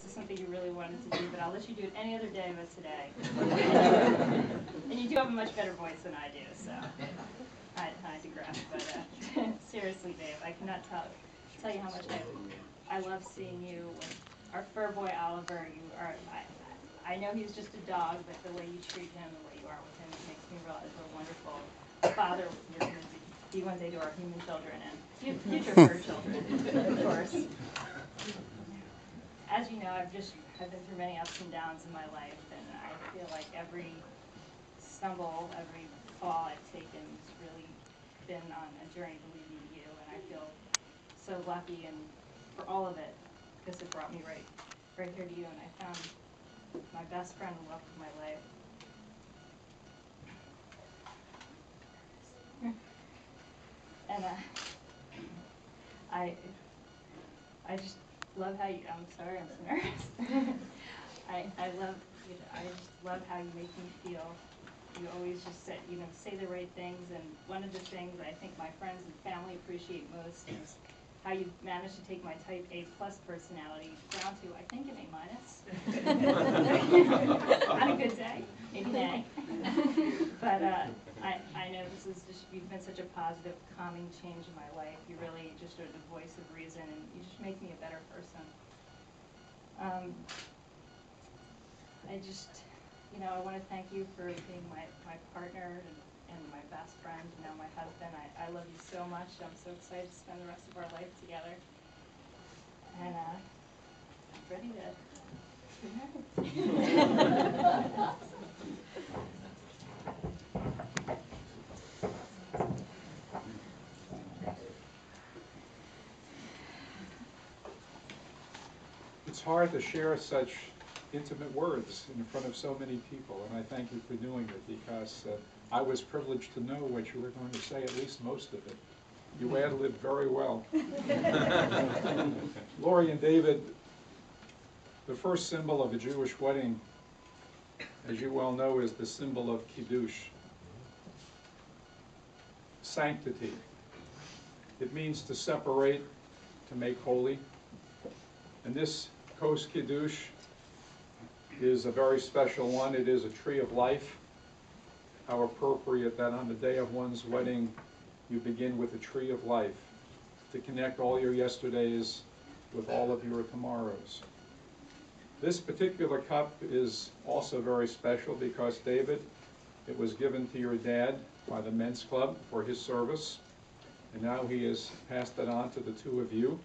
is something you really wanted to do, but I'll let you do it any other day but today. And you do have a much better voice than I do, so I digress. But seriously, Dave, I cannot tell you how much I love seeing you with our fur boy Oliver. You are. I know he's just a dog, but the way you treat him, the way you are with him, it makes me realize what a wonderful father you're going to be one day to our human children and future fur children, of course. As you know, I've been through many ups and downs in my life, and I feel like every stumble, every fall I've taken has really been on a journey to lead me to you, and I feel so lucky and for all of it, because it brought me right here to you, and I found my best friend and love of my life. And I just love how you, I'm sorry, I'm so nervous. I just love how you make me feel. You always just say the right things, and one of the things I think my friends and family appreciate most is how you managed to take my type A+ personality down to, I think, an A-. On a good day, maybe an A. But I know this is just, you've been such a positive, calming change in my life. You really just are the voice of reason, and you just make me a better person. I just, I want to thank you for being my partner and my best friend, and now my husband. I love you so much. I'm so excited to spend the rest of our life together. And I'm ready to get married. It's hard to share such intimate words in front of so many people, and I thank you for doing it, because I was privileged to know what you were going to say, at least most of it. You ad-libbed very well. Lori and David, the first symbol of a Jewish wedding, as you well know, is the symbol of Kiddush, sanctity. It means to separate, to make holy. And this Kos Kiddush is a very special one. It is a tree of life. How appropriate that on the day of one's wedding you begin with a tree of life to connect all your yesterdays with all of your tomorrows. This particular cup is also very special because, David, it was given to your dad by the Men's Club for his service, and now he has passed it on to the two of you,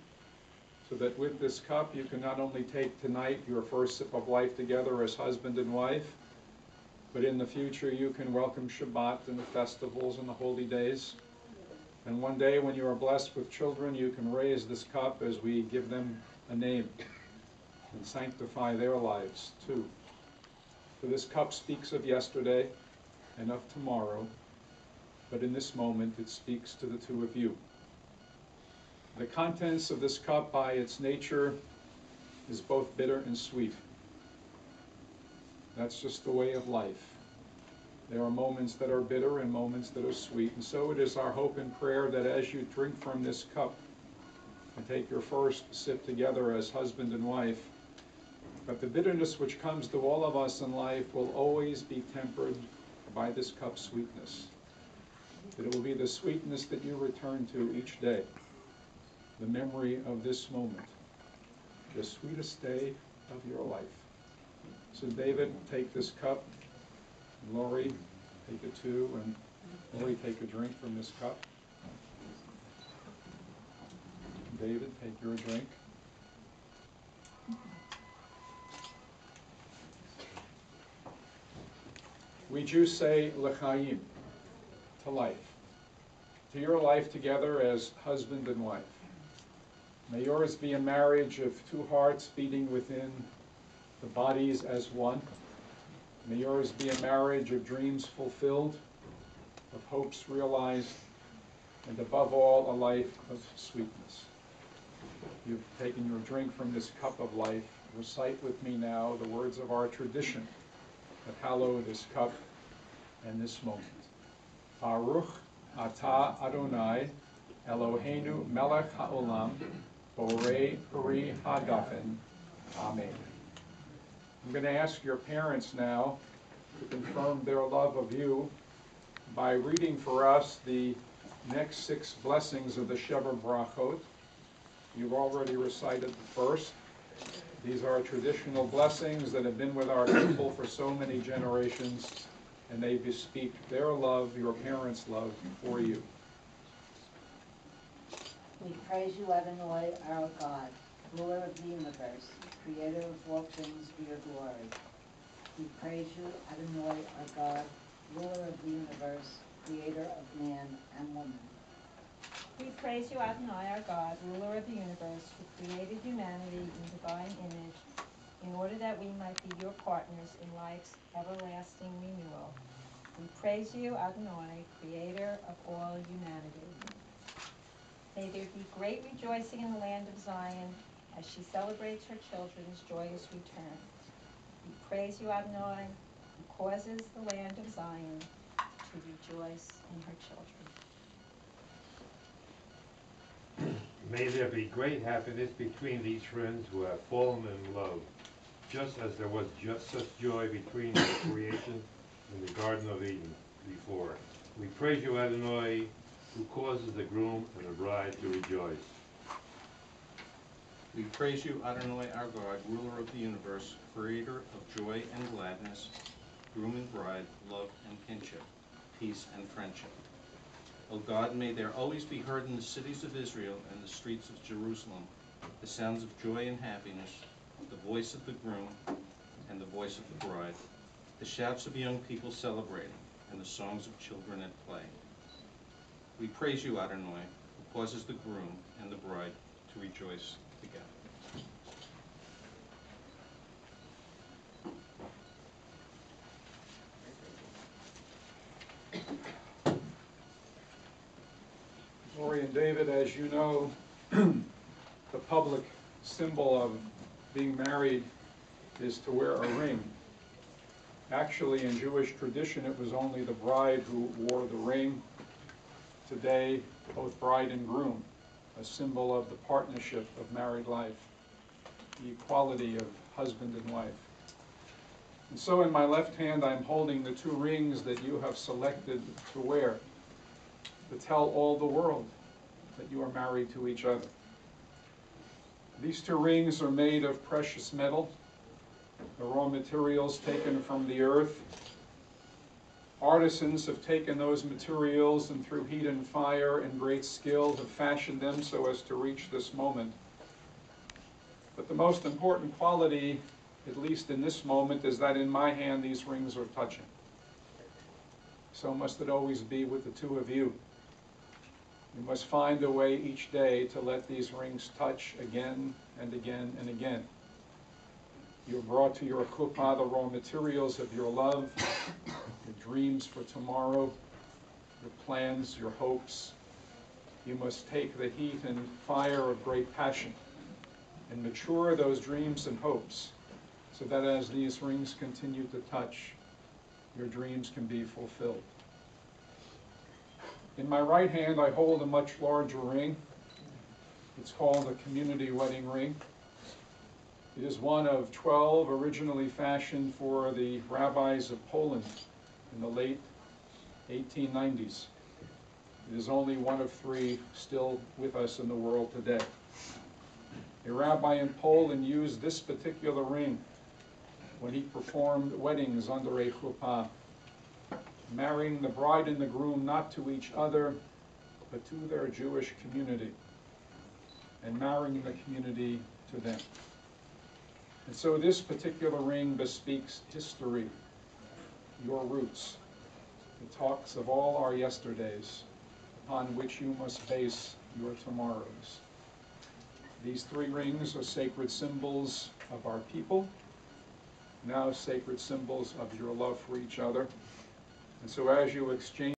so that with this cup you can not only take tonight your first sip of life together as husband and wife, but in the future you can welcome Shabbat and the festivals and the holy days. And one day when you are blessed with children, you can raise this cup as we give them a name and sanctify their lives too. For this cup speaks of yesterday and of tomorrow, but in this moment it speaks to the two of you. The contents of this cup, by its nature, is both bitter and sweet. That's just the way of life. There are moments that are bitter and moments that are sweet, and so it is our hope and prayer that as you drink from this cup and take your first sip together as husband and wife, that the bitterness which comes to all of us in life will always be tempered by this cup's sweetness. That it will be the sweetness that you return to each day, the memory of this moment, the sweetest day of your life. So David, take this cup. Lori, take it too, and Lori, take a drink from this cup. David, take your drink. We Jews say l'chaim, to life, to your life together as husband and wife. May yours be a marriage of two hearts beating within the bodies as one. May yours be a marriage of dreams fulfilled, of hopes realized, and above all, a life of sweetness. You've taken your drink from this cup of life. Recite with me now the words of our tradition that hallow this cup and this moment. Baruch atah Adonai Eloheinu melech haolam borei peri hagafen. Amen. I'm going to ask your parents now to confirm their love of you by reading for us the next 6 blessings of the Sheva Brachot. You've already recited the first. These are traditional blessings that have been with our people for so many generations, and they bespeak their love, your parents' love, for you. We praise you, Adonai, our God, ruler of the universe, creator of all things for your glory. We praise you, Adonai, our God, ruler of the universe, creator of man and woman. We praise you, Adonai, our God, ruler of the universe, who created humanity in divine image, in order that we might be your partners in life's everlasting renewal. We praise you, Adonai, creator of all humanity. May there be great rejoicing in the land of Zion as she celebrates her children's joyous return. We praise you, Adonai, who causes the land of Zion to rejoice in her children. May there be great happiness between these friends who have fallen in love, just as there was just such joy between the creation in the Garden of Eden before. We praise you, Adonai, who causes the groom and the bride to rejoice. We praise you, Adonai, our God, ruler of the universe, creator of joy and gladness, groom and bride, love and kinship, peace and friendship. O God, may there always be heard in the cities of Israel and the streets of Jerusalem the sounds of joy and happiness, the voice of the groom and the voice of the bride, the shouts of young people celebrating, and the songs of children at play. We praise you, Adonai, who causes the groom and the bride to rejoice together. Lori and David, as you know, the public symbol of being married is to wear a ring. Actually, in Jewish tradition, it was only the bride who wore the ring. Today, both bride and groom, a symbol of the partnership of married life, the equality of husband and wife. And so in my left hand, I'm holding the 2 rings that you have selected to wear, to tell all the world that you are married to each other. These 2 rings are made of precious metal, the raw materials taken from the earth. Artisans have taken those materials and through heat and fire and great skill have fashioned them so as to reach this moment. But the most important quality, at least in this moment, is that in my hand these rings are touching. So must it always be with the 2 of you. You must find a way each day to let these rings touch again and again and again. You have brought to your chuppah the raw materials of your love, your dreams for tomorrow, your plans, your hopes. You must take the heat and fire of great passion and mature those dreams and hopes so that as these rings continue to touch, your dreams can be fulfilled. In my right hand, I hold a much larger ring. It's called a community wedding ring. It is one of 12 originally fashioned for the rabbis of Poland in the late 1890s. It is only one of 3 still with us in the world today. A rabbi in Poland used this particular ring when he performed weddings under a chuppah, marrying the bride and the groom not to each other, but to their Jewish community, and marrying the community to them. And so this particular ring bespeaks history, your roots. It talks of all our yesterdays, upon which you must base your tomorrows. These 3 rings are sacred symbols of our people, now sacred symbols of your love for each other. And so as you exchange